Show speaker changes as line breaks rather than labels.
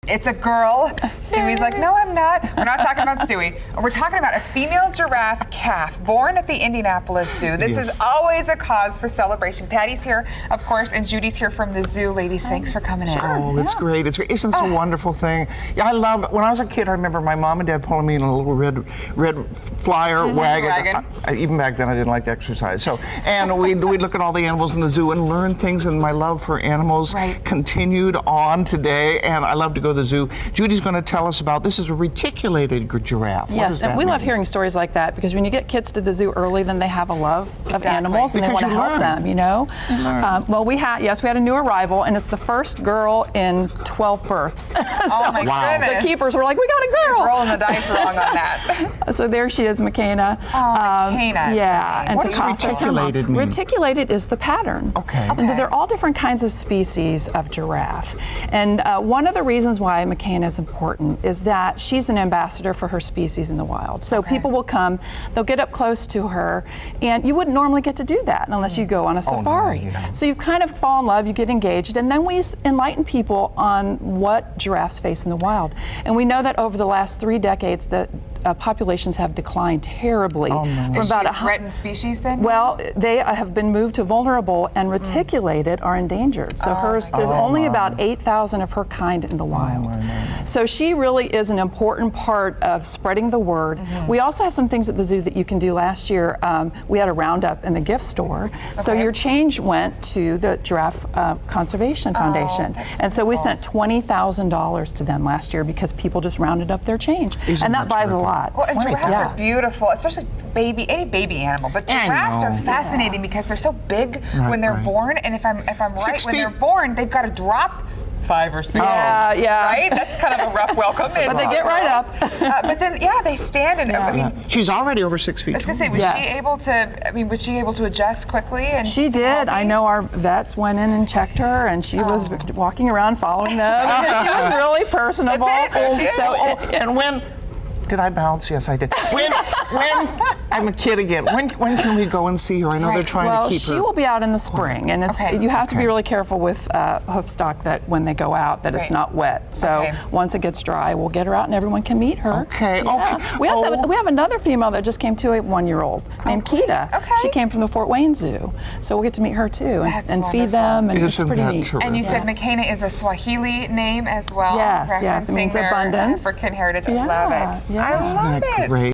It's a girl. Stewie's like, no, I'm not. We're not talking about Stewie. We're talking about a female giraffe calf born at the Indianapolis Zoo. This is always a cause for celebration. Patty's here, of course, and Judy's here from the zoo. Ladies, thanks for coming in.
Oh, it's great. It's great. Isn't this a wonderful thing? Yeah, I love it. When I was a kid, I remember my mom and dad pulling me in a little red flyer wagon. Even back then, I didn't like to exercise. So, and we'd look at all the animals in the zoo and learn things, and my love for animals continued on today, and I love to go to the zoo. Judy's going to tell us about, this is a reticulated giraffe.
Yes, and we love hearing stories like that, because when you get kids to the zoo early, then they have a love of animals and they want to help them, you know? Well, we had a new arrival, and it's the first girl in 12 births.
Oh my goodness.
The keepers were like, we got a girl.
She's rolling the dice wrong on that.
So there she is, Makena.
Oh, Makena.
Yeah. And
what does reticulated mean?
Reticulated is the pattern.
Okay.
And they're all different kinds of species of giraffe. And one of the reasons why Makena is important is that she's an ambassador for her species in the wild. So people will come, they'll get up close to her, and you wouldn't normally get to do that unless you go on a safari. So you kind of fall in love, you get engaged, and then we enlighten people on what giraffes face in the wild. And we know that over the last 3 decades that populations have declined terribly.
From about a threatened species then?
Well, they have been moved to vulnerable, and reticulated are endangered. So there's only about 8,000 of her kind in the wild. So she really is an important part of spreading the word. We also have some things at the zoo that you can do. Last year, we had a roundup in the gift store. So your change went to the Giraffe Conservation Foundation. And so we sent $20,000 to them last year because people just rounded up their change. And that buys a lot.
Well, and giraffes are beautiful, especially any baby animal. But giraffes are fascinating because they're so big when they're born. And if I'm right, when they're born, they've got to drop 5 or 6. Right? That's kind of a rough welcome.
But they get right up.
But then, they stand and I mean,
she's already over 6 feet.
I was going to say, was she able to? I mean, was she able to adjust quickly? And
she did. I know our vets went in and checked her, and she was walking around following them. She was really personable.
And when did I bounce? Yes, I did. When I'm a kid again. When can we go and see her? I know they're trying to keep her.
Well, she will be out in the spring, and you have to be really careful with hoof stock that when they go out that it's not wet. So once it gets dry, we'll get her out and everyone can meet her. We also we have another female that just came to, a 1-year-old named Kita. She came from the Fort Wayne Zoo, so we'll get to meet her too and feed them, and it's pretty neat.
And you said Makena is a Swahili name as well.
Yes, it means abundance.
African heritage. I love it.
Yeah.
I love it.
Great.